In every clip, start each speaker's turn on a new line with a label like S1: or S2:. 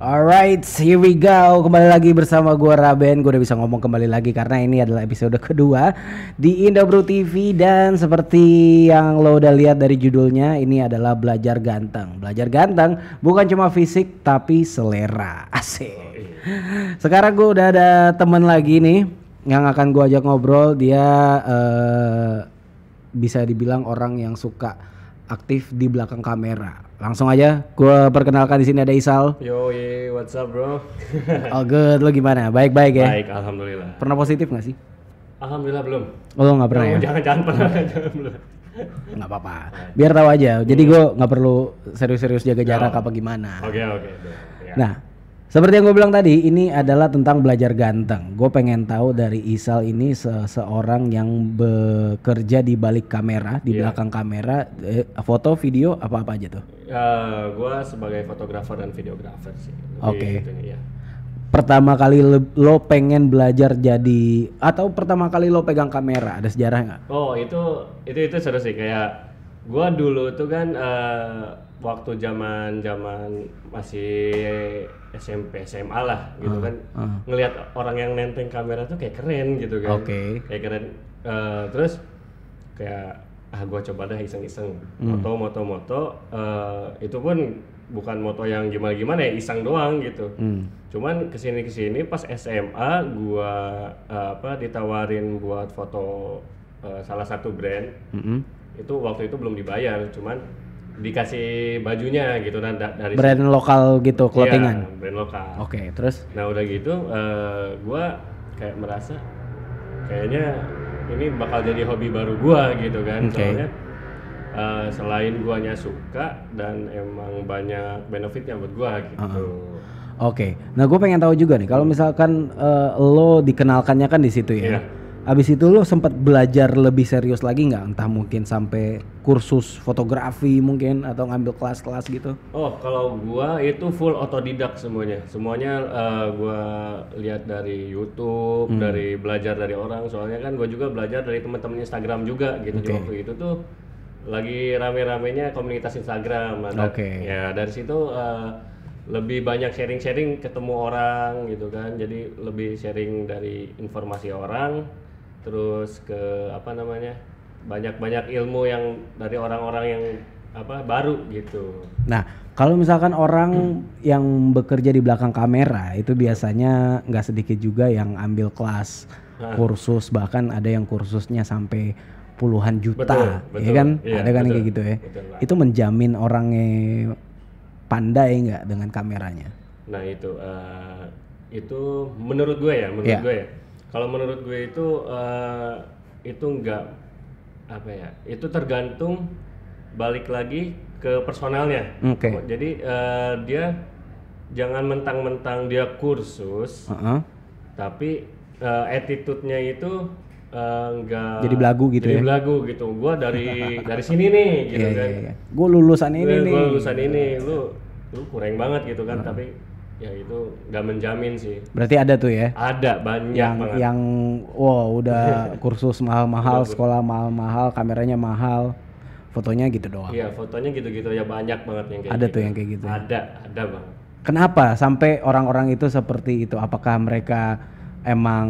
S1: Alright, here we go. Kembali lagi bersama gue Raben. Gue udah bisa ngomong kembali lagi karena ini adalah episode kedua di Indobro TV. Dan seperti yang lo udah lihat dari judulnya, ini adalah belajar ganteng. Belajar ganteng bukan cuma fisik tapi selera. Asik. Sekarang gue udah ada temen lagi nih yang akan gue ajak ngobrol. Dia bisa dibilang orang yang suka aktif di belakang kamera. Langsung aja, gue perkenalkan di sini ada Isal.
S2: Yo, what's up bro?
S1: Oh good, lo gimana? Baik-baik ya?
S2: Baik, alhamdulillah.
S1: Pernah positif gak sih?
S2: Alhamdulillah belum.
S1: Oh lo gak pernah ya?
S2: Jangan pernah, jangan belum.
S1: Gak apa-apa, biar tahu aja. Jadi gue gak perlu serius-serius jaga jarak apa gimana.
S2: Oke. Ya.
S1: Nah, seperti yang gue bilang tadi, ini adalah tentang belajar ganteng. Gue pengen tahu dari Isal ini seseorang yang bekerja di balik kamera, di belakang kamera, foto, video, apa-apa aja tuh?
S2: Gue sebagai fotografer dan videografer sih.
S1: Oke. Pertama kali lo pengen belajar jadi, atau pertama kali lo pegang kamera, ada sejarah nggak?
S2: Oh itu seru sih, kayak gue dulu tuh kan waktu zaman masih SMP SMA lah gitu kan, ngelihat orang yang nenteng kamera tuh kayak keren gitu kan. Kayak keren. Terus kayak gue coba deh iseng-iseng moto itu pun bukan moto yang gimana ya, iseng doang gitu. Cuman kesini pas SMA gue ditawarin buat foto salah satu brand. Itu waktu itu belum dibayar, cuman dikasih bajunya gitu dari
S1: brand lokal gitu, clothingan.
S2: Iya, brand lokal.
S1: Oke, terus?
S2: Nah udah gitu gua kayak merasa kayaknya ini bakal jadi hobi baru gua gitu kan. Soalnya selain guanya suka dan emang banyak benefitnya buat gua gitu.
S1: Oke. Nah gue pengen tahu juga nih, kalau misalkan lo dikenalkannya kan di situ ya. Abis itu lo sempat belajar lebih serius lagi nggak? Entah mungkin sampai kursus fotografi mungkin atau ngambil kelas-kelas gitu?
S2: Oh, kalau gua itu full otodidak semuanya. Semuanya gua lihat dari YouTube, dari belajar dari orang. Soalnya kan gua juga belajar dari teman-teman Instagram juga gitu. Waktu itu tuh lagi rame-ramenya komunitas Instagram. Ya dari situ lebih banyak sharing-sharing, ketemu orang gitu kan. Jadi lebih sharing dari informasi orang. Terus ke banyak ilmu yang dari orang-orang yang baru gitu.
S1: Nah kalau misalkan orang yang bekerja di belakang kamera itu biasanya nggak sedikit juga yang ambil kelas, kursus, bahkan ada yang kursusnya sampai puluhan juta.
S2: Betul,
S1: ya kan?
S2: Iya,
S1: ada kan kayak gitu ya. Itu menjamin orangnya pandai nggak dengan kameranya?
S2: Nah itu menurut gue ya, Kalau menurut gue itu enggak itu tergantung balik lagi ke personalnya. Jadi dia jangan mentang-mentang dia kursus, tapi attitude-nya itu enggak
S1: jadi belagu gitu.
S2: Jadi belagu gitu. Gua dari sini nih gitu kan.
S1: Gua lulusan ini.
S2: Lu kurang banget gitu kan, tapi ya itu nggak menjamin sih.
S1: Berarti ada tuh ya?
S2: Ada banyak banget.
S1: Yang udah kursus mahal-mahal, sekolah mahal-mahal, kameranya mahal, fotonya gitu doang.
S2: Iya, fotonya gitu-gitu ya, banyak banget yang kayak
S1: ada
S2: gitu.
S1: Tuh yang kayak gitu.
S2: Ada banget.
S1: Kenapa sampai orang-orang itu seperti itu? Apakah mereka emang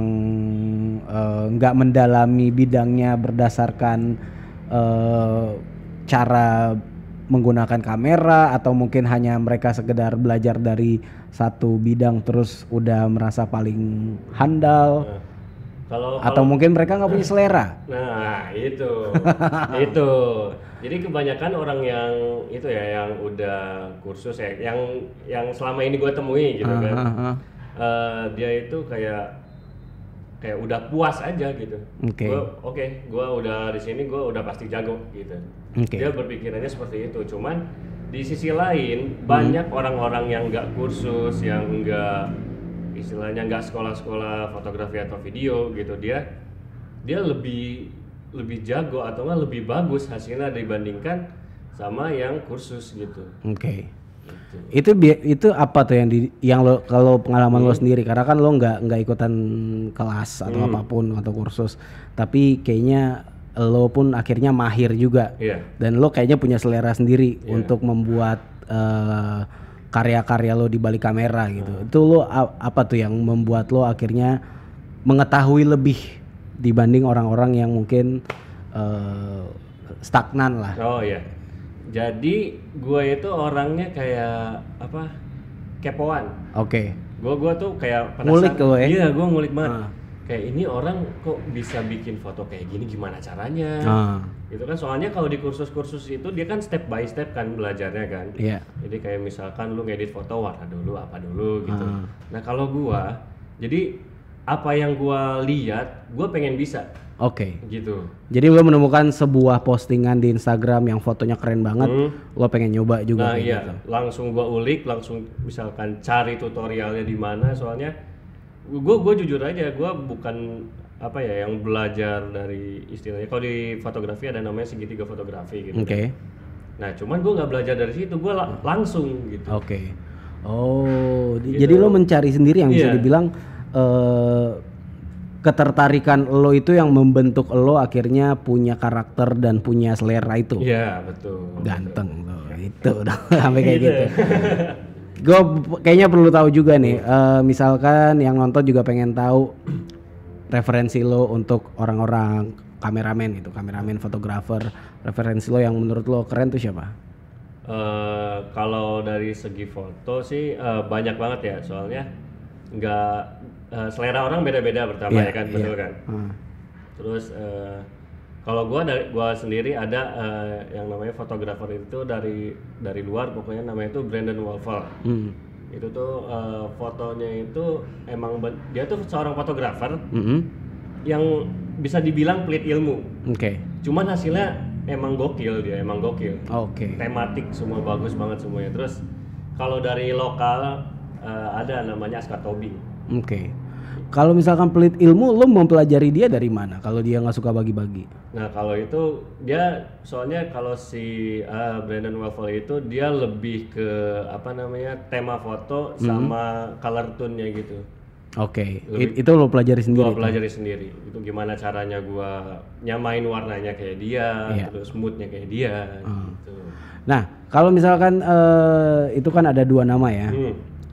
S1: nggak mendalami bidangnya berdasarkan cara menggunakan kamera, atau mungkin hanya mereka sekedar belajar dari satu bidang terus udah merasa paling handal? Atau mungkin mereka nggak punya selera?
S2: Nah itu jadi kebanyakan orang yang itu ya, yang udah kursus ya, yang selama ini gue temui gitu kan, dia itu kayak udah puas aja gitu. Gue udah di sini, gue udah pasti jago gitu. Dia berpikirannya seperti itu. Cuman di sisi lain banyak orang-orang yang nggak kursus, yang nggak istilahnya nggak sekolah-sekolah fotografi atau video gitu, dia lebih jago atau nggak lebih bagus hasilnya dibandingkan sama yang kursus gitu.
S1: Itu apa tuh yang lo, kalau pengalaman lo sendiri, karena kan lo nggak ikutan kelas atau apapun atau kursus, tapi kayaknya lo pun akhirnya mahir juga, dan lo kayaknya punya selera sendiri untuk membuat karya-karya lo di balik kamera gitu. Itu lo apa tuh yang membuat lo akhirnya mengetahui lebih dibanding orang-orang yang mungkin stagnan lah.
S2: Oh iya. Jadi gue itu orangnya kayak apa? Kepoan.
S1: Oke.
S2: Gue tuh kayak penasaran.
S1: Ngulik lo ya?
S2: Iya, gue ngulik banget. Kayak ini orang kok bisa bikin foto kayak gini, gimana caranya? Gitu kan, soalnya kalau di kursus-kursus itu dia kan step by step kan belajarnya kan.
S1: Iya.
S2: Jadi kayak misalkan lu ngedit foto warna dulu apa dulu gitu. Nah kalau gua, jadi apa yang gua lihat, gua pengen bisa.
S1: Oke.
S2: Gitu.
S1: Jadi lo menemukan sebuah postingan di Instagram yang fotonya keren banget, lo pengen nyoba juga.
S2: Nah iya,
S1: gitu.
S2: langsung gua ulik, langsung misalkan cari tutorialnya di mana. Soalnya gua jujur aja, gua bukan apa ya yang belajar dari istilahnya. Kalau di fotografi ada namanya segitiga fotografi gitu.
S1: Oke.
S2: Nah cuman gua nggak belajar dari situ, gua langsung gitu.
S1: Oke. Oh, jadi lo mencari sendiri yang bisa dibilang ketertarikan lo itu yang membentuk lo akhirnya punya karakter dan punya selera itu.
S2: Iya betul.
S1: Ganteng lo itu udah sampai kayak gitu. Gue kayaknya perlu tahu juga nih, misalkan yang nonton juga pengen tahu referensi lo untuk orang-orang kameramen gitu, kameramen, fotografer, referensi lo yang menurut lo keren tuh siapa?
S2: Kalau dari segi foto sih banyak banget ya, soalnya nggak selera orang beda-beda pertama ya kan, betul kan. Terus kalau gua sendiri ada yang namanya fotografer itu dari luar, pokoknya namanya itu Brandon Wolfer. Itu tuh fotonya itu emang dia tuh seorang fotografer yang bisa dibilang pelit ilmu.
S1: Oke.
S2: Cuman hasilnya emang gokil, dia emang gokil.
S1: Oke.
S2: Tematik semua bagus banget semuanya. Terus kalau dari lokal ada namanya Aska Tobing.
S1: Oke. Kalau misalkan pelit ilmu, lo mempelajari dia dari mana? Kalau dia nggak suka bagi-bagi?
S2: Nah kalau itu dia soalnya kalau si Brandon Wolfer itu dia lebih ke apa namanya tema foto sama color tone-nya gitu.
S1: Oke. Itu lo pelajari sendiri?
S2: Gua pelajari sendiri. Itu gimana caranya gua nyamain warnanya kayak dia, terus moodnya kayak dia. Gitu.
S1: Nah kalau misalkan itu kan ada dua nama ya.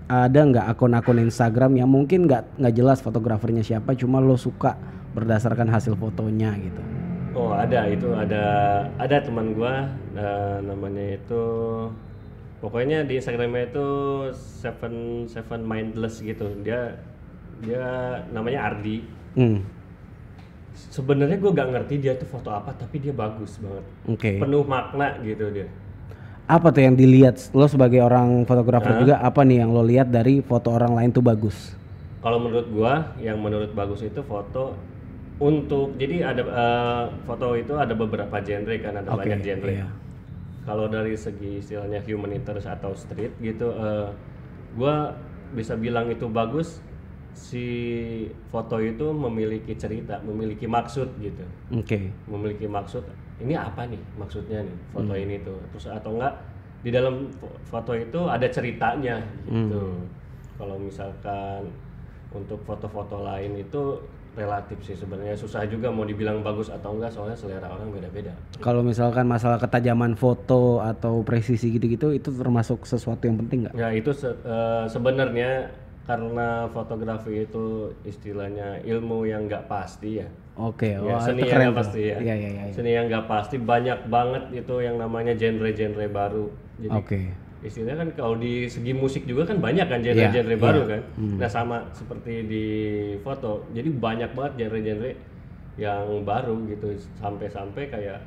S1: Ada nggak akun-akun Instagram yang mungkin nggak jelas fotografernya siapa, cuma lo suka berdasarkan hasil fotonya gitu?
S2: Oh ada, itu ada teman gua namanya itu pokoknya di Instagramnya itu seven mindless gitu, dia namanya Ardi. Sebenarnya gua nggak ngerti dia tuh foto apa, tapi dia bagus banget. Penuh makna gitu dia.
S1: Apa tuh yang dilihat lo sebagai orang fotografer juga, apa nih yang lo lihat dari foto orang lain tuh bagus?
S2: Kalau menurut gua yang menurut bagus itu foto untuk, jadi ada foto itu ada beberapa genre kan, ada banyak genre. Iya. Kalau dari segi istilahnya humanitarian atau street gitu, gua bisa bilang itu bagus. Si foto itu memiliki cerita, memiliki maksud gitu. Memiliki maksud. Ini apa nih maksudnya nih foto ini tuh, terus atau enggak di dalam foto itu ada ceritanya gitu. Kalau misalkan untuk foto-foto lain itu relatif sih sebenarnya, susah juga mau dibilang bagus atau enggak, soalnya selera orang beda-beda.
S1: Kalau misalkan masalah ketajaman foto atau presisi gitu-gitu, itu termasuk sesuatu yang penting nggak?
S2: Ya itu sebenarnya karena fotografi itu istilahnya ilmu yang nggak pasti ya. Seni yang nggak pasti ya. Seni yang nggak pasti, banyak banget itu yang namanya genre-genre baru. Jadi istilahnya kan kalau di segi musik juga kan banyak kan genre-genre baru kan. Nah sama seperti di foto, jadi banyak banget genre-genre yang baru gitu, sampai-sampai kayak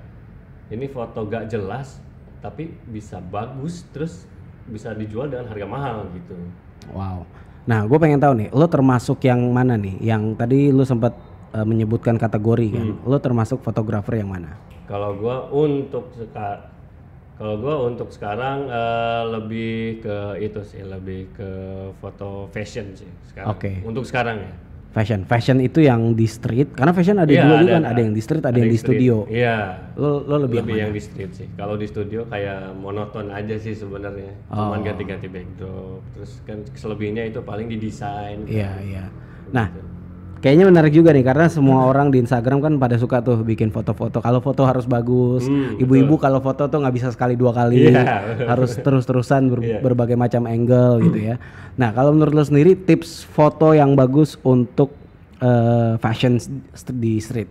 S2: ini foto gak jelas tapi bisa bagus, terus bisa dijual dengan harga mahal gitu.
S1: Wow. Nah, gue pengen tahu nih, lo termasuk yang mana nih? Yang tadi lo sempat menyebutkan kategori kan? Lo termasuk fotografer yang mana?
S2: Kalau gue untuk sekarang lebih ke itu sih, lebih ke foto fashion sih sekarang. Untuk sekarang ya.
S1: Fashion itu yang di street, karena fashion ada dua juga kan, ada yang di street, ada yang di studio.
S2: Iya.
S1: Lo lebih
S2: yang di street sih. Kalau di studio kayak monoton aja sih sebenarnya. Cuman ganti-ganti backdrop. Terus kan selebihnya itu paling didesain.
S1: Iya. Nah, Kayaknya menarik juga nih karena semua orang di Instagram kan pada suka tuh bikin foto-foto. Kalau foto harus bagus, ibu-ibu kalau foto tuh nggak bisa sekali dua kali, harus terus-terusan berbagai macam angle gitu ya. Nah kalau menurut lo sendiri tips foto yang bagus untuk fashion di street?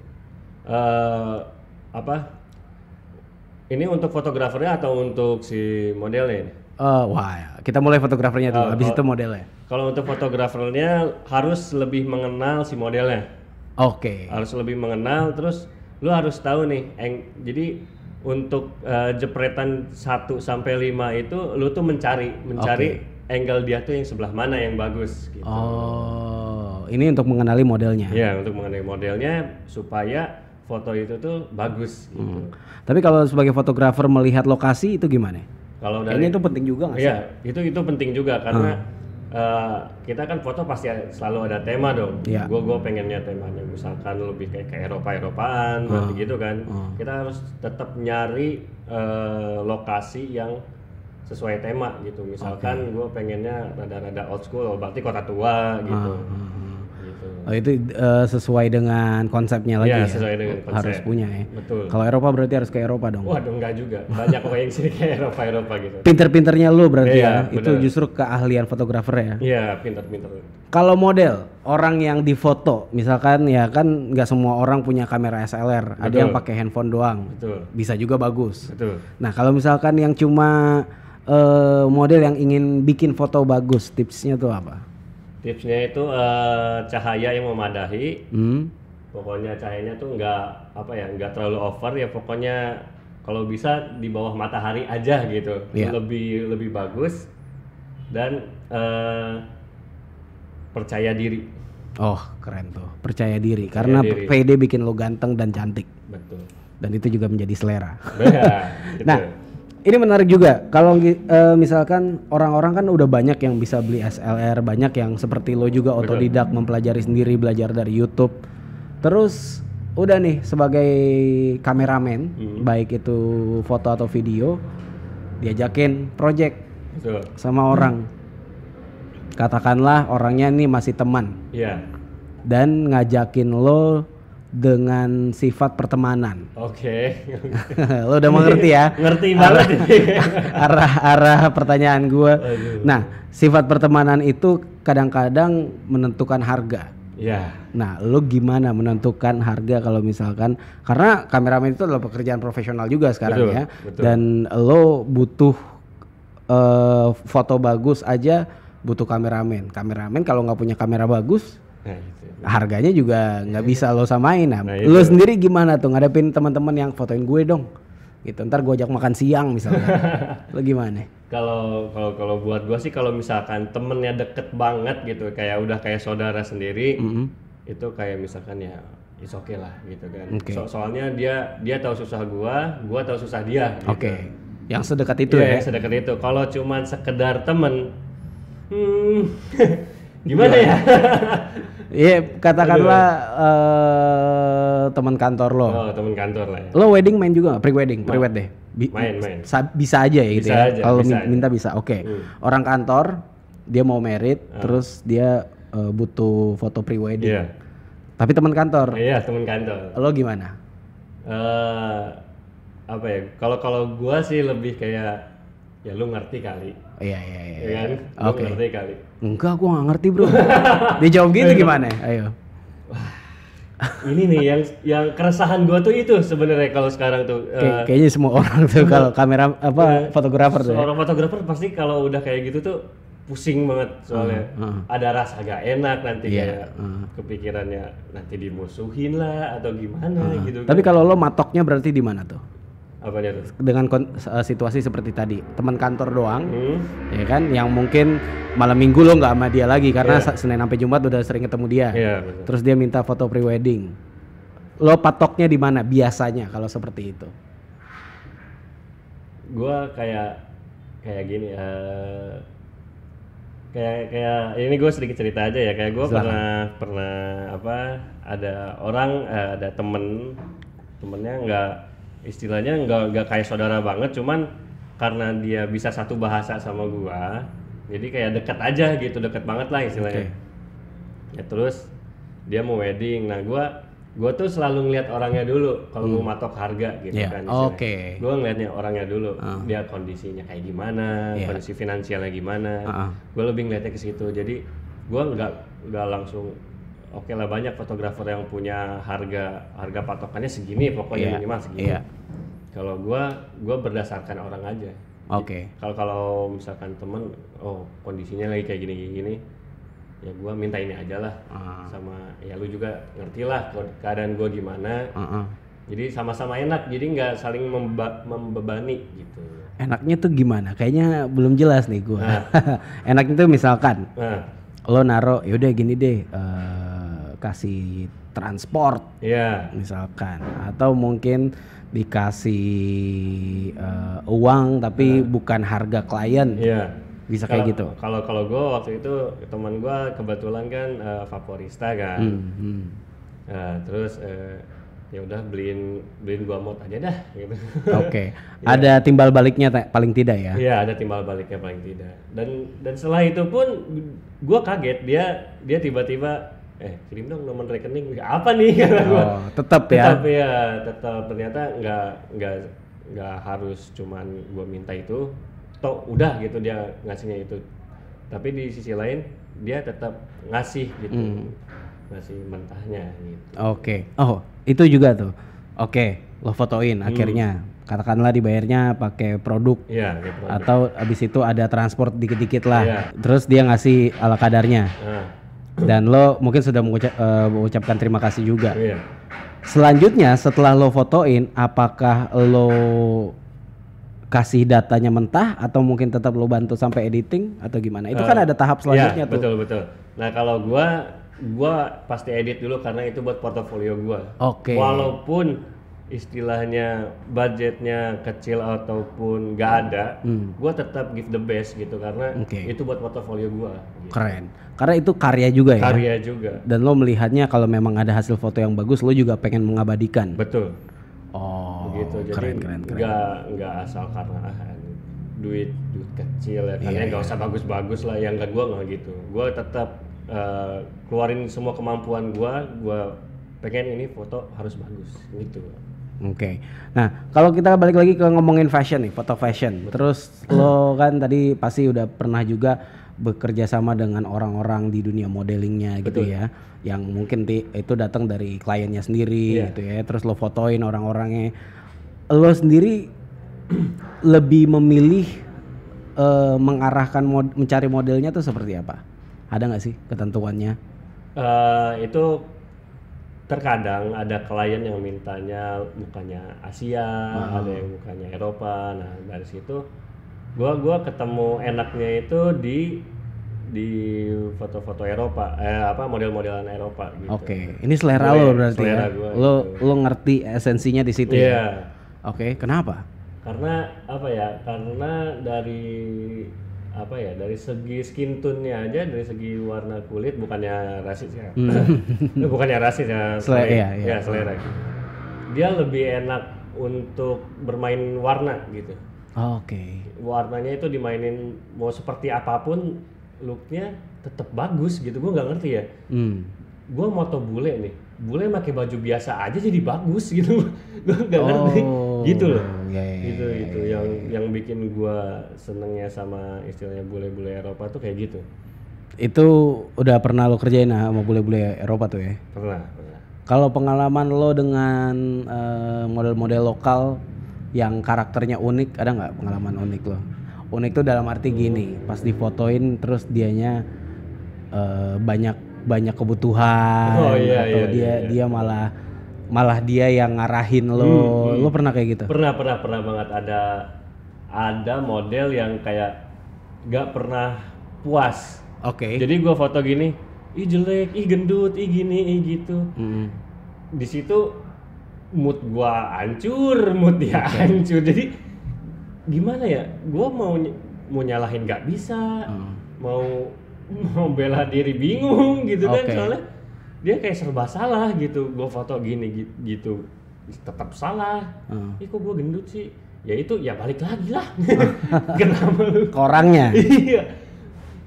S2: Ini untuk fotografernya atau untuk si modelnya ini?
S1: Wah, kita mulai fotografernya dulu, habis itu modelnya.
S2: Kalau untuk fotografernya harus lebih mengenal si modelnya.
S1: Oke.
S2: Harus lebih mengenal, terus lu harus tahu nih, jadi untuk jepretan 1 sampai 5 itu lu tuh mencari angle dia tuh yang sebelah mana yang bagus gitu.
S1: Oh, ini untuk mengenali modelnya.
S2: Iya, untuk mengenali modelnya supaya foto itu tuh bagus gitu.
S1: Tapi kalau sebagai fotografer melihat lokasi itu gimana?
S2: Kalau dari
S1: itu penting juga nggak sih?
S2: Iya, itu penting juga karena kita kan foto pasti selalu ada tema dong.
S1: Yeah.
S2: Gue pengennya temanya misalkan lebih kayak Eropaan berarti gitu kan. Kita harus tetap nyari lokasi yang sesuai tema gitu. Misalkan gue pengennya rada-rada old school, berarti kota tua gitu.
S1: Oh itu sesuai dengan konsepnya lagi ya?
S2: Sesuai dengan konsep.
S1: Harus punya ya?
S2: Betul.
S1: Kalau Eropa berarti harus ke Eropa dong?
S2: Waduh enggak juga, banyak kok yang sini kayak Eropa gitu.
S1: Pinter-pinternya lu berarti ya?
S2: Bener.
S1: Itu justru keahlian fotografer ya?
S2: Iya, pinter-pinter.
S1: Kalau model, orang yang difoto, misalkan ya kan nggak semua orang punya kamera SLR, ada yang pakai handphone doang.
S2: Betul.
S1: Bisa juga bagus.
S2: Betul.
S1: Nah kalau misalkan yang cuma model yang ingin bikin foto bagus, tipsnya tuh apa?
S2: Tipsnya itu cahaya yang memadahi. Pokoknya cahayanya tuh nggak terlalu over ya, pokoknya kalau bisa di bawah matahari aja gitu. Lebih bagus dan percaya diri.
S1: Oh keren tuh, percaya diri karena PD bikin lo ganteng dan cantik.
S2: Betul.
S1: Dan itu juga menjadi selera.
S2: Gitu.
S1: Nah ini menarik juga kalau misalkan orang-orang kan udah banyak yang bisa beli SLR, banyak yang seperti lo juga otodidak mempelajari sendiri, belajar dari YouTube. Terus udah nih sebagai kameramen, baik itu foto atau video, diajakin project sama orang. Katakanlah orangnya nih masih teman.
S2: Iya.
S1: Dan ngajakin lo dengan sifat pertemanan.
S2: Oke.
S1: Lo udah mengerti ya?
S2: Ngerti banget ini.
S1: arah pertanyaan gue. Nah, sifat pertemanan itu kadang-kadang menentukan harga.
S2: Iya.
S1: Nah, lo gimana menentukan harga kalau misalkan, karena kameramen itu adalah pekerjaan profesional juga sekarang ya. Betul. Dan lo butuh foto bagus aja butuh kameramen. Kameramen kalau nggak punya kamera bagus, harganya juga nggak bisa lo samain. Nah, lo sendiri gimana tuh ngadepin teman-teman yang fotoin gue dong? Gitu. Ntar gue ajak makan siang misalnya. Lo gimana?
S2: Kalau buat gue sih kalau misalkan temennya deket banget gitu, kayak udah kayak saudara sendiri, itu kayak misalkan ya it's okay lah gitu kan. Soalnya dia tahu susah gua tahu susah dia. Gitu.
S1: Yang sedekat itu ya?
S2: Yang sedekat itu. Kalau cuman sekedar temen, gimana ya?
S1: Iya, katakanlah teman kantor lo.
S2: Oh, teman kantor lah ya.
S1: Lo wedding main juga nggak? Pre-wedding, pre-wed deh.
S2: Main.
S1: Bisa aja ya gitu ya. Kalau minta bisa. Orang kantor dia mau merit, terus dia butuh foto pre-wedding.
S2: Iya.
S1: Tapi teman kantor.
S2: Iya, teman kantor.
S1: Lo gimana?
S2: Apa ya? Kalau gua sih lebih kayak ya lu ngerti kali.
S1: Iya.
S2: Kan? Lu ngerti kali.
S1: Enggak, gua nggak ngerti bro. Dijawab gitu gimana? Ayo.
S2: Ini nih yang keresahan gua tuh itu sebenarnya kalau sekarang tuh.
S1: Kayaknya semua orang tuh kalau kamera fotografer tuh.
S2: Seorang fotografer pasti kalau udah kayak gitu tuh pusing banget soalnya ada rasa gak enak nanti kayak kepikirannya nanti dimusuhin lah atau gimana gitu.
S1: Tapi kalau lo matoknya berarti di mana tuh?
S2: Apanya tuh?
S1: Dengan situasi seperti tadi, teman kantor doang, ya kan? Yang mungkin malam minggu lo nggak sama dia lagi karena Senin sampai Jumat udah sering ketemu dia.
S2: Betul.
S1: Terus dia minta foto pre-wedding. Lo patoknya di mana biasanya kalau seperti itu?
S2: Gua kayak gini. Kayak ini gue sedikit cerita aja ya. Kayak gue pernah ada temennya istilahnya nggak kayak saudara banget, cuman karena dia bisa satu bahasa sama gua, jadi kayak dekat aja gitu, dekat banget lah istilahnya. Ya terus dia mau wedding. Nah gua tuh selalu ngeliat orangnya dulu kalau mau matok harga gitu
S1: Yeah.
S2: kan.
S1: Oke.
S2: Gua ngeliatnya orangnya dulu, dia kondisinya kayak gimana,
S1: Yeah.
S2: kondisi finansialnya gimana. Gua lebih ngeliatnya ke situ. Jadi gua nggak langsung oke lah, banyak fotografer yang punya harga patokannya segini, pokoknya minimal segini. Kalau gua berdasarkan orang aja.
S1: Oke.
S2: Kalau misalkan temen, kondisinya lagi kayak gini, ya gua minta ini aja lah. Sama ya lu juga ngerti lah keadaan gua gimana. Jadi sama-sama enak, jadi nggak saling membebani gitu.
S1: Enaknya tuh gimana? Kayaknya belum jelas nih gua. Enaknya tuh misalkan lo naro, yaudah gini deh, kasih transport, misalkan, atau mungkin dikasih uang tapi bukan harga klien, bisa kayak gitu.
S2: Kalau gue waktu itu teman gue kebetulan kan vaporista kan, terus ya udah beliin gua mod aja dah gitu.
S1: Oke. Ada timbal baliknya paling tidak ya?
S2: Iya, ada timbal baliknya paling tidak. Dan setelah itu pun gua kaget, dia tiba-tiba kirim dong nomor rekening. Apa nih kata gua.
S1: Tetap ya.
S2: Tetap ternyata nggak harus cuman gua minta itu. Toh udah gitu dia ngasihnya itu. Tapi di sisi lain dia tetap ngasih gitu. Ngasih mentahnya gitu.
S1: Oke. Oh, itu juga tuh. Oke, lo fotoin akhirnya. Katakanlah dibayarnya pakai produk.
S2: Iya, produk.
S1: Atau abis itu ada transport dikit-dikit lah. Terus dia ngasih ala kadarnya. Dan lo mungkin sudah mengucapkan terima kasih juga. Selanjutnya setelah lo fotoin, apakah lo kasih datanya mentah atau mungkin tetap lo bantu sampai editing atau gimana? Itu kan ada tahap selanjutnya tuh.
S2: Betul. Nah kalau gua pasti edit dulu karena itu buat portofolio gua.
S1: Oke.
S2: Walaupun istilahnya budgetnya kecil ataupun nggak ada, gua tetap give the best gitu karena itu buat portofolio gua. Gitu.
S1: Keren. Karena itu karya juga ya.
S2: Karya juga. Dan
S1: lo melihatnya kalau memang ada hasil foto yang bagus, lo juga pengen mengabadikan.
S2: Betul.
S1: Oh,
S2: begitu. Jadi
S1: keren.
S2: nggak asal karena duit kecil ya, karena nggak usah bagus-bagus lah. Yang gua nggak gitu. Gua tetap keluarin semua kemampuan gua pengen ini foto harus bagus gitu.
S1: Oke. Nah, kalau kita balik lagi ke ngomongin fashion nih, foto fashion. Terus lo kan tadi pasti udah pernah juga bekerja sama dengan orang-orang di dunia modelingnya gitu ya, yang mungkin itu datang dari kliennya sendiri gitu ya. Terus lo fotoin orang-orangnya. Lo sendiri lebih memilih mengarahkan mencari modelnya tuh seperti apa? Ada nggak sih ketentuannya?
S2: Itu terkadang ada klien yang mintanya mukanya Asia, ada yang mukanya Eropa. Nah dari situ gua ketemu enaknya itu di foto-foto Eropa, model-modelan Eropa gitu.
S1: Oke, ini selera lo berarti
S2: selera
S1: ya.
S2: Gua,
S1: lo ngerti esensinya di situ ya. Oke, kenapa?
S2: Karena karena dari segi skin tone-nya aja, dari segi warna kulit, bukannya rasis ya. Bukannya rasis ya. Selera. Dia lebih enak untuk bermain warna gitu.
S1: Oke.
S2: Warnanya itu dimainin mau seperti apapun, looknya tetap bagus gitu. Gue nggak ngerti ya. Gue moto bule pakai baju biasa aja jadi bagus gitu. Gue nggak ngerti gitu loh. Gitu yang bikin gue senengnya sama istilahnya bule-bule Eropa tuh kayak gitu.
S1: Itu udah pernah lo kerjain sama bule-bule Eropa tuh ya?
S2: Pernah.
S1: Kalau pengalaman lo dengan model-model lokal yang karakternya unik, ada nggak pengalaman unik lo? Unik tuh dalam arti gini, pas difotoin terus dianya banyak kebutuhan, atau dia malah dia yang ngarahin lo. Lo pernah kayak gitu?
S2: Pernah banget. Ada model yang kayak gak pernah puas.
S1: Oke.
S2: Jadi gua foto gini, ih jelek, ih gendut, ih gini, ih gitu. Di situ mood gua hancur, mood dia hancur. Jadi gimana ya? Gua mau nyalahin gak bisa, mau bela diri bingung gitu kan, soalnya dia kayak serba salah gitu. Gue foto gini gitu tetap salah. Kok gue gendut sih? Ya itu ya balik lagi lah. Kenapa lu?
S1: Ke orangnya.
S2: Iya.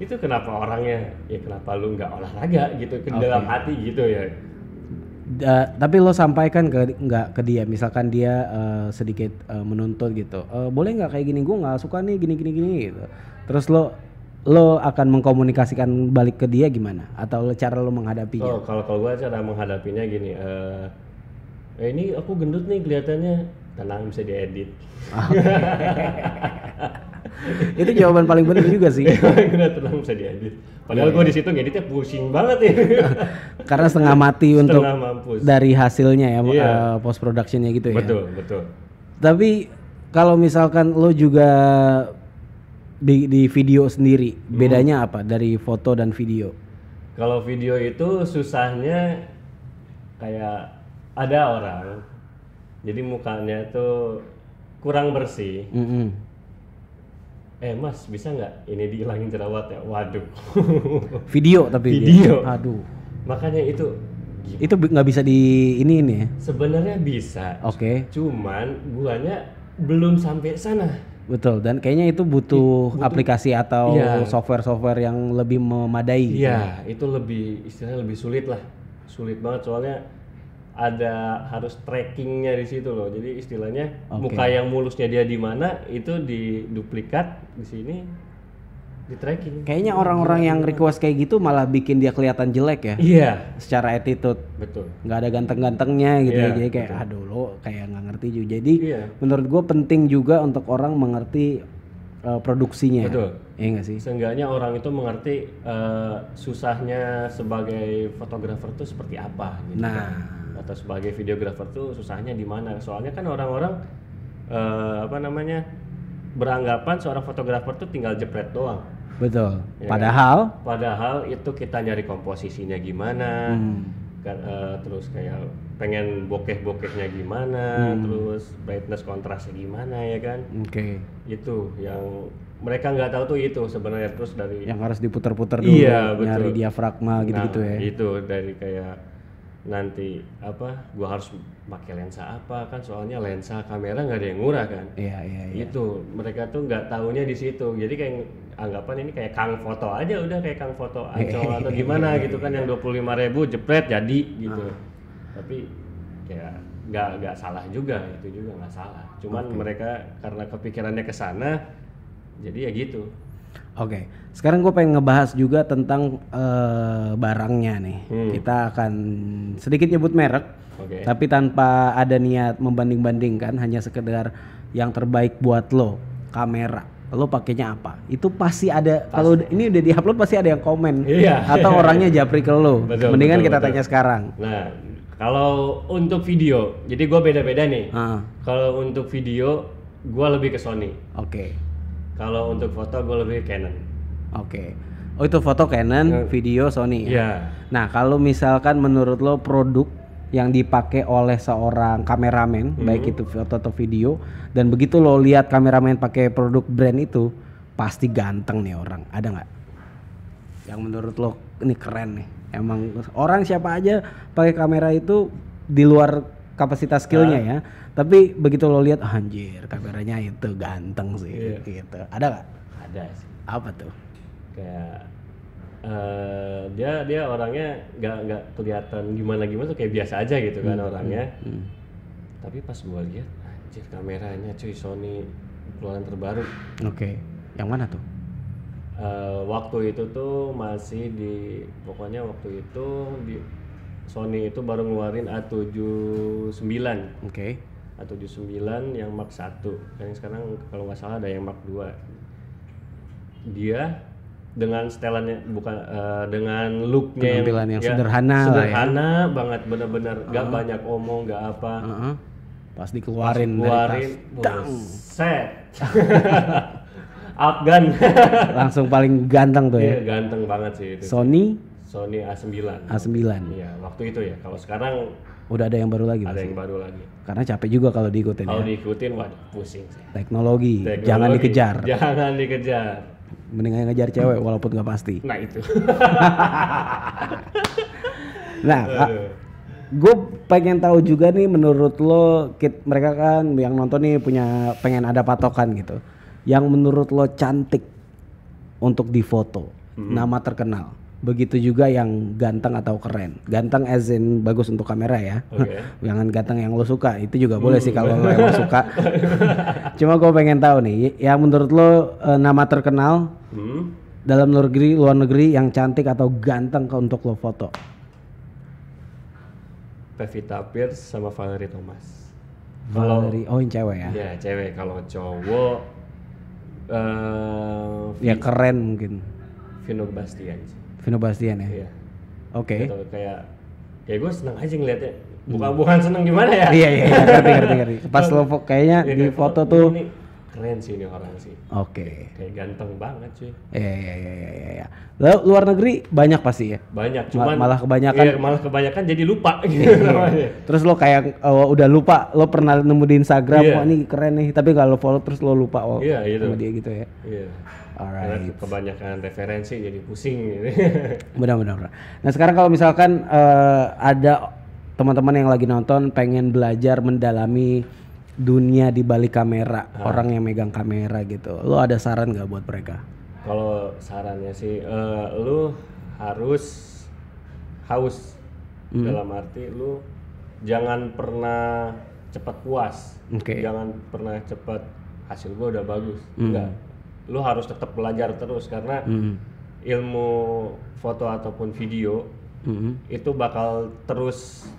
S2: itu kenapa orangnya ya kenapa lu nggak olahraga gitu dalam hati gitu ya.
S1: Tapi lo sampaikan nggak ke dia, misalkan dia sedikit menuntut gitu, boleh nggak kayak gini, gue nggak suka nih gini gitu, terus lo akan mengkomunikasikan balik ke dia gimana, atau cara lo menghadapinya?
S2: Kalau gue cara menghadapinya gini, ini aku gendut nih kelihatannya, tenang bisa diedit.
S1: Itu jawaban paling benar juga sih.
S2: Tenang bisa diedit. Padahal gue di situ ngeditnya pusing banget ya.
S1: Karena setengah mati untuk
S2: mampus.
S1: Dari hasilnya ya, post productionnya gitu ya.
S2: Betul.
S1: Tapi kalau misalkan lo juga di video sendiri, bedanya apa dari foto dan video?
S2: Kalau video itu susahnya kayak ada orang, jadi mukanya tuh kurang bersih. Mas bisa nggak ini dihilangin jerawatnya? Waduh.
S1: Video tapi
S2: video.
S1: Aduh.
S2: Makanya itu
S1: nggak bisa di ini ya?
S2: Sebenarnya bisa.
S1: Oke.
S2: Cuman guanya belum sampai sana.
S1: Betul, dan kayaknya itu butuh aplikasi atau software yang lebih memadai.
S2: Iya, itu istilahnya lebih sulit lah. Sulit banget soalnya ada harus trackingnya di situ loh. Jadi istilahnya muka yang mulusnya dia di mana itu diduplikat di sini, di tracking.
S1: Kayaknya orang-orang yang request kayak gitu malah bikin dia kelihatan jelek ya.
S2: Iya.
S1: Secara attitude.
S2: Betul.
S1: Nggak ada ganteng-gantengnya gitu ya. Jadi kayak aduh lo kayak nggak ngerti juga. Jadi menurut gue penting juga untuk orang mengerti produksinya.
S2: Betul.
S1: Iya nggak sih?
S2: Seenggaknya orang itu mengerti susahnya sebagai fotografer tuh seperti apa gitu.
S1: Nah.
S2: Atau sebagai videografer tuh susahnya di mana? Soalnya kan orang-orang beranggapan seorang fotografer tuh tinggal jepret doang.
S1: Betul.
S2: Ya, padahal itu kita nyari komposisinya gimana, terus kayak pengen bokeh-bokehnya gimana, terus brightness kontrasnya gimana ya kan? Oke. Itu yang mereka nggak tahu tuh itu sebenarnya, terus dari
S1: yang harus diputar-putar dulu, nyari diafragma gitu-gitu ya.
S2: Itu dari kayak nanti gua harus pakai lensa apa kan, soalnya lensa kamera nggak ada yang murah kan. Iya. Itu mereka tuh nggak taunya di situ, jadi kayak anggapan ini kayak kang foto aja, udah kayak kang foto Ancol atau gimana gitu kan, yang 25.000 jepret jadi gitu. Tapi kayak nggak salah juga, itu juga nggak salah, cuman mereka karena kepikirannya ke sana jadi ya gitu.
S1: Oke, sekarang gue pengen ngebahas juga tentang barangnya nih. Kita akan sedikit nyebut merek, tapi tanpa ada niat membanding-bandingkan, hanya sekedar yang terbaik buat lo. Kamera, lo pakainya apa? Itu pasti ada. Kalau ini udah diupload pasti ada yang komen, atau orangnya japri ke lo. Mendingan kita tanya sekarang.
S2: Nah, kalau untuk video, jadi gue beda-beda nih. Kalau untuk video, gue lebih ke Sony. Kalau untuk foto gue lebih Canon.
S1: Oh itu foto Canon, video Sony. Nah kalau misalkan menurut lo produk yang dipakai oleh seorang kameramen, baik itu foto atau video, dan begitu lo lihat kameramen pakai produk brand itu, pasti ganteng nih orang. Ada nggak? Yang menurut lo ini keren nih. Emang orang siapa aja pakai kamera itu di luar kapasitas skillnya ya. Tapi begitu lo lihat, anjir kameranya itu ganteng sih, gitu. Ada nggak?
S2: Ada sih.
S1: Apa tuh?
S2: Kayak dia orangnya nggak kelihatan gimana tuh, kayak biasa aja gitu kan orangnya. Tapi pas gua lihat, anjir kameranya cuy Sony keluaran terbaru.
S1: Yang mana tuh?
S2: Waktu itu tuh masih pokoknya waktu itu Sony itu baru ngeluarin A79. A79 yang Mark 1. Yang sekarang kalau nggak salah ada yang Mark 2. Dia dengan setelannya dengan looknya
S1: penampilan yang sederhana
S2: banget, bener-bener nggak banyak omong, nggak apa.
S1: Pas dikeluarin
S2: dari tas, set. Afgan.
S1: Langsung paling ganteng tuh ya.
S2: Iya, ganteng banget sih itu. Sony A9. Iya, waktu itu ya. Kalau sekarang
S1: udah ada yang baru lagi.
S2: Ada yang baru lagi.
S1: Karena capek juga kalau diikutin.
S2: Kalau diikutin, waduh pusing sih.
S1: Teknologi. Jangan dikejar.
S2: Jangan dikejar.
S1: Mendingan ngejar cewek walaupun nggak pasti.
S2: Nah itu.
S1: Nah, gue pengen tahu juga nih, menurut lo, mereka kan yang nonton nih pengen ada patokan gitu. Yang menurut lo cantik untuk difoto, nama terkenal. Begitu juga yang ganteng atau keren. Ganteng as in bagus untuk kamera ya. Jangan ganteng yang lo suka. Itu juga boleh sih kalau lo emang suka. Cuma gue pengen tahu nih, ya menurut lo nama terkenal dalam luar negeri yang cantik atau ganteng untuk lo foto.
S2: Pevita Pierce sama Valerie Thomas.
S1: Valerie, oh yang cewek ya?
S2: Ya cewek. Kalau cowok,
S1: ya keren mungkin.
S2: Vino Bastian.
S1: Vino Bastian ya?
S2: Iya.
S1: Oke.
S2: Gitu, kayak gue seneng aja ngeliatnya. Bukan seneng gimana ya?
S1: Iya, ngerti. Pas lo kayaknya di foto tuh.
S2: Ini keren sih ini orang sih.
S1: Oke.
S2: Kayak ganteng banget sih.
S1: Iya. Lalu luar negeri banyak pasti ya?
S2: Banyak, cuman
S1: malah kebanyakan.
S2: Iya, malah kebanyakan jadi lupa gitu namanya.
S1: Terus lo kayak udah lupa, lo pernah nemu di Instagram, wah ini keren nih, tapi kalau follow terus lo lupa sama dia gitu ya.
S2: Iya.
S1: Alright.
S2: Karena kebanyakan referensi jadi pusing gitu.
S1: Benar. Nah sekarang kalau misalkan ada teman-teman yang lagi nonton pengen belajar mendalami dunia di balik kamera, orang yang megang kamera gitu, lo ada saran nggak buat mereka?
S2: Kalau sarannya sih, lu harus haus. Dalam arti lu jangan pernah cepat puas. Jangan pernah cepat hasil gua udah bagus. Enggak. Lu harus tetap belajar terus karena ilmu foto ataupun video itu bakal terus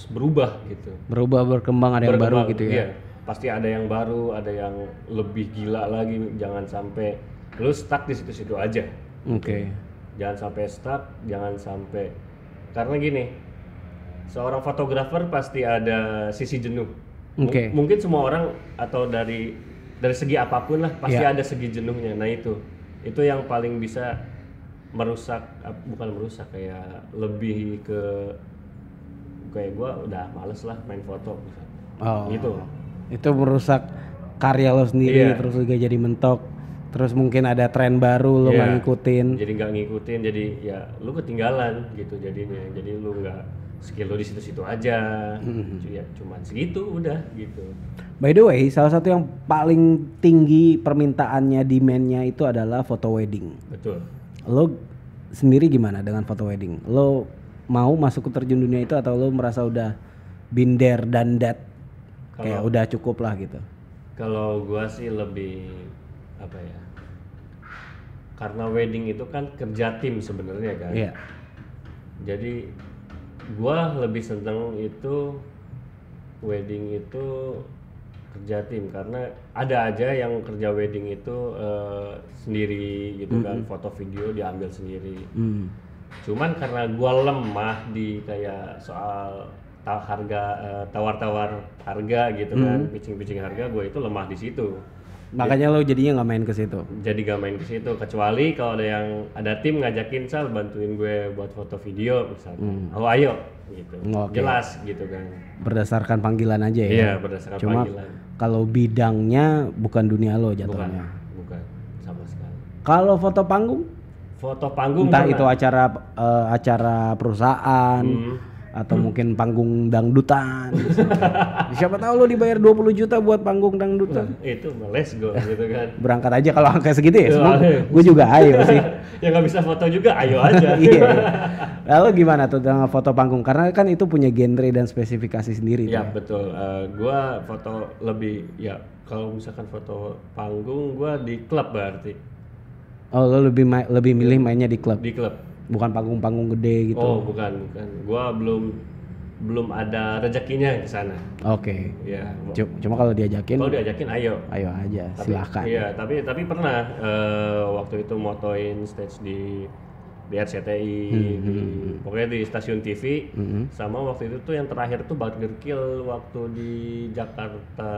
S2: berubah gitu.
S1: Berkembang, ada yang baru gitu ya.
S2: Iya. Pasti ada yang baru, ada yang lebih gila lagi. Jangan sampai lu stuck di situ-situ aja. Jangan sampai stuck, jangan sampai, karena gini, seorang fotografer pasti ada sisi jenuh. Mungkin semua orang atau dari segi apapun lah pasti ada segi jenuhnya. Nah itu yang paling bisa bukan merusak, kayak lebih ke kayak gue udah males lah main foto misalnya. Gitu. Itu
S1: merusak karya lo sendiri, terus juga jadi mentok. Terus mungkin ada tren baru lo nggak ngikutin.
S2: Jadi nggak ngikutin, jadi ya lu ketinggalan gitu jadinya. Jadi lu nggak, skill lu di situ-situ aja. Ya cuman segitu udah gitu.
S1: By the way, salah satu yang paling tinggi permintaannya, demand-nya itu adalah foto wedding.
S2: Betul.
S1: Lo sendiri gimana dengan foto wedding? Lo mau masuk ke terjun dunia itu atau lo merasa udah been there done that? Kayak udah cukup lah gitu.
S2: Kalau gua sih lebih apa ya? Karena wedding itu kan kerja tim sebenarnya kan.
S1: Iya.
S2: Jadi gua lebih seneng itu wedding itu kerja tim, karena ada aja yang kerja wedding itu sendiri gitu kan, foto video diambil sendiri. Cuman karena gua lemah di kayak soal tawar-tawar harga gitu kan, pitching harga, gua itu lemah di situ.
S1: Makanya lo jadinya nggak main ke situ.
S2: Jadi nggak main ke situ, kecuali kalau ada tim ngajakin, Sal bantuin gue buat foto video misalnya. Oh ayo gitu. Jelas gitu kan.
S1: Berdasarkan panggilan aja ya.
S2: Iya, berdasarkan panggilan.
S1: Kalau bidangnya bukan dunia lo jatuhnya.
S2: Bukan sama sekali.
S1: Kalau foto panggung?
S2: Foto panggung
S1: entah itu acara perusahaan atau mungkin panggung dangdutan. Siapa tahu lo dibayar 20 juta buat panggung dangdutan.
S2: Nah, itu let's go gitu kan.
S1: Berangkat aja kalau angka segitu ya. Gue juga ayo sih.
S2: Yang nggak bisa foto juga ayo aja.
S1: Iya. Lalu gimana tuh dengan foto panggung? Karena kan itu punya genre dan spesifikasi sendiri.
S2: Iya betul. Gua foto lebih kalau misalkan foto panggung gua di klub berarti.
S1: Oh, lo lebih milih mainnya di klub.
S2: Di klub.
S1: Bukan panggung-panggung gede gitu.
S2: Oh, bukan. Gua belum ada rezekinya ke sana.
S1: Oke.
S2: Ya.
S1: Cuma kalau diajakin
S2: ayo.
S1: Ayo aja, silakan.
S2: Iya, tapi pernah waktu itu motoin stage di RCTI, pokoknya di stasiun TV. Sama waktu itu tuh yang terakhir tuh Burger Kill waktu di Jakarta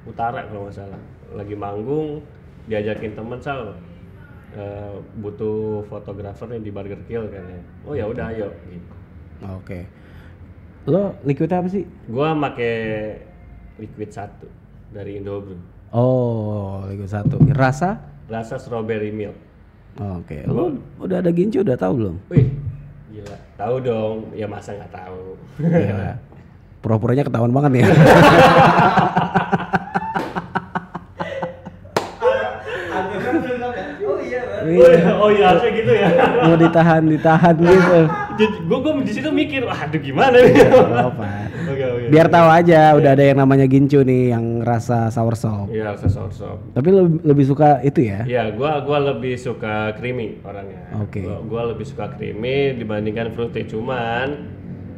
S2: Utara kalau nggak salah. Lagi manggung, diajakin temen, Sal, butuh fotografer nih di Burger Kill kan ya. Oh ya udah ayo gitu.
S1: Oke. Lo liquid apa sih?
S2: Gua make liquid 1 dari Indobrew.
S1: Oh, liquid 1. Rasa
S2: strawberry milk.
S1: Oke. Lo udah ada gincu, udah tahu belum?
S2: Wih, gila. Tahu dong. Ya masa nggak tahu.
S1: Iya. Pura-puranya ketahuan banget ya.
S2: Oh iya harusnya gitu ya.
S1: Mau ditahan gitu.
S2: Jadi gue di situ mikir, aduh gimana nih.
S1: Apa?
S2: Oke.
S1: Biar tahu aja udah ada yang namanya gincu nih yang rasa soursop.
S2: Iya rasa soursop.
S1: Tapi lebih suka itu ya?
S2: Iya, gua lebih suka creamy orangnya.
S1: Oke.
S2: Gua lebih suka creamy dibandingkan fruity. Cuman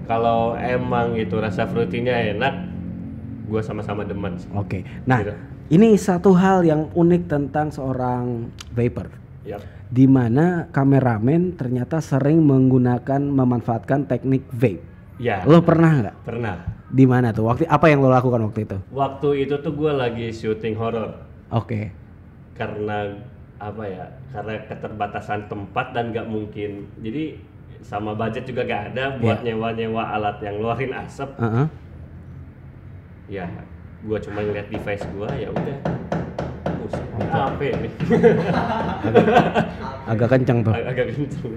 S2: kalau emang itu rasa fruity-nya enak, gua sama-sama demen sih.
S1: Oke. Nah,
S2: Gitu.
S1: ini satu hal yang unik tentang seorang vapor.
S2: Yap.
S1: Di mana kameramen ternyata sering memanfaatkan teknik vape.
S2: Ya.
S1: Lo pernah nggak?
S2: Pernah.
S1: Di mana tuh? Apa yang lo lakukan waktu itu?
S2: Waktu itu tuh gua lagi syuting horor.
S1: Oke.
S2: Karena apa ya? Karena keterbatasan tempat dan nggak mungkin. Jadi sama budget juga gak ada buat nyewa alat yang ngeluarin asap. Ya, gua cuma ngeliat device gua ya udah. Apa ini?
S1: Agak kencang tuh.
S2: Agak kencang.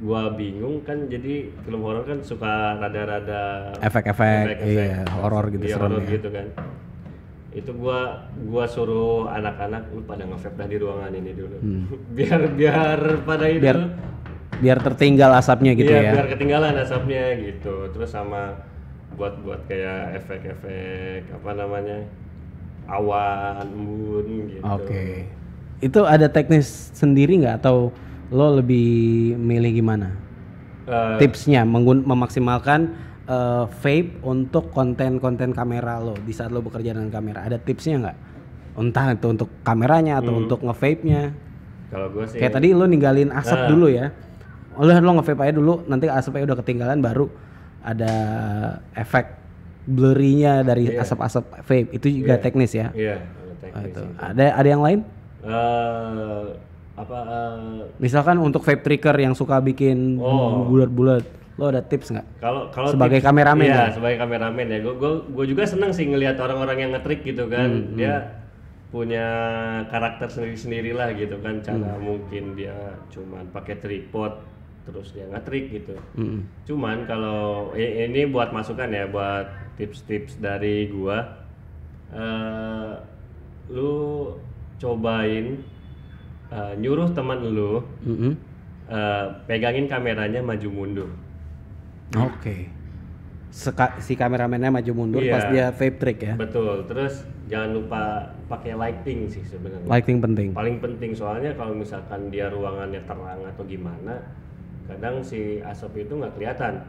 S2: Gua bingung kan, jadi film horor kan suka rada-rada
S1: Efek-efek, iya, horor gitu,
S2: iya,
S1: serem
S2: horor
S1: ya.
S2: gitu kan. Itu gua suruh anak-anak lu pada nge-vape dah di ruangan ini dulu. biar pada itu
S1: Biar tertinggal asapnya gitu
S2: iya,
S1: ya.
S2: biar ketinggalan asapnya gitu. Terus sama buat kayak efek-efek apa namanya? Awan, embun gitu.
S1: Oke. Itu ada teknis sendiri nggak atau lo lebih milih gimana? Tipsnya memaksimalkan vape untuk konten-konten kamera lo di saat lo bekerja dengan kamera. Ada tipsnya nggak? Entah itu untuk kameranya atau untuk nge-vape-nya.
S2: Kalau gue sih
S1: Kayak tadi lo ninggalin asap dulu ya. Udah lo nge-vape aja dulu, nanti asapnya udah ketinggalan baru ada efek blurry-nya dari asap-asap vape. Itu juga teknis ya.
S2: Iya, ada teknis.
S1: Itu. Ada yang lain? Misalkan untuk vape trigger yang suka bikin bulat-bulat, lo ada tips nggak?
S2: Kalau
S1: sebagai kameramen
S2: ya,
S1: ya?
S2: sebagai kameramen ya. Gue juga seneng sih ngelihat orang-orang yang nge-trick gitu kan. Dia punya karakter sendiri-sendiri lah gitu kan. Cara mungkin dia cuman pakai tripod terus dia nge-trick gitu. Cuman kalau ini buat masukan ya, buat tips-tips dari gua, lu cobain nyuruh teman lu pegangin kameranya maju mundur.
S1: Oke. Si kameramennya maju mundur pas dia vape trick ya.
S2: Betul. Terus jangan lupa pakai lighting sih sebenarnya.
S1: Lighting penting.
S2: Paling penting, soalnya kalau misalkan dia ruangannya terang atau gimana, kadang si asap itu nggak kelihatan.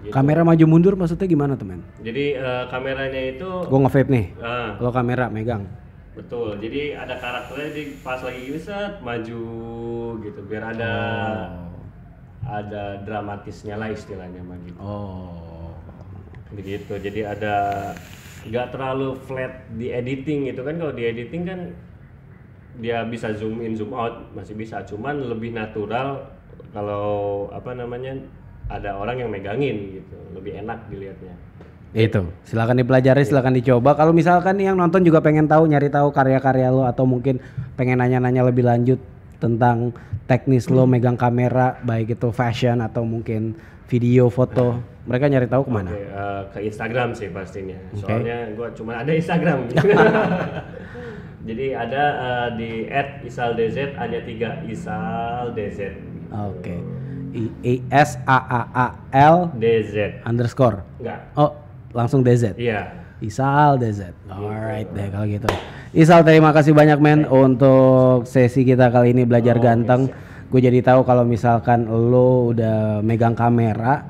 S2: Gitu.
S1: Kamera maju mundur maksudnya gimana teman?
S2: Jadi kameranya itu
S1: Gue nge-vape nih. Lo kamera megang.
S2: Betul, jadi ada karakternya, di pas lagi gini set maju gitu, biar ada dramatisnya lah istilahnya mah gitu. Begitu, jadi ada nggak terlalu flat di editing gitu kan. Kalau di editing kan dia bisa zoom in zoom out masih bisa, cuman lebih natural kalau apa namanya ada orang yang megangin gitu, lebih enak dilihatnya.
S1: Itu, silakan dipelajari, silakan dicoba. Kalau misalkan yang nonton juga pengen nyari tahu karya-karya lo atau mungkin pengen nanya-nanya lebih lanjut tentang teknis lo megang kamera, baik itu fashion atau mungkin video, foto, mereka nyari tahu kemana?
S2: Ke Instagram sih pastinya. Soalnya gua cuma ada Instagram. Jadi ada di @isaldz hanya 3 isaldz.
S1: Oke. ISAAAL
S2: DZ.
S1: underscore.
S2: Enggak.
S1: Oh, langsung DZ.
S2: Iya.
S1: Isal DZ. Alright deh kalau gitu. Isal, terima kasih banyak men untuk sesi kita kali ini belajar ganteng. Gue jadi tahu kalau misalkan lo udah megang kamera,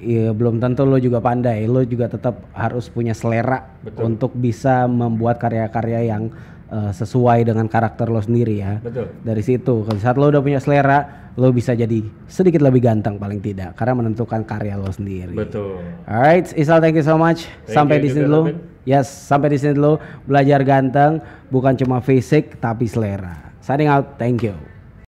S1: ya belum tentu lo juga pandai. Lo juga tetap harus punya selera. Betul. Untuk bisa membuat karya-karya yang sesuai dengan karakter lo sendiri ya.
S2: Betul.
S1: Dari situ, kalau saat lo udah punya selera, lo bisa jadi sedikit lebih ganteng paling tidak, karena menentukan karya lo sendiri.
S2: Betul.
S1: Alright, Isal, thank you so much. Sampai di sini dulu. Yes, sampai di sini dulu. Belajar ganteng bukan cuma fisik tapi selera. Signing out, thank you.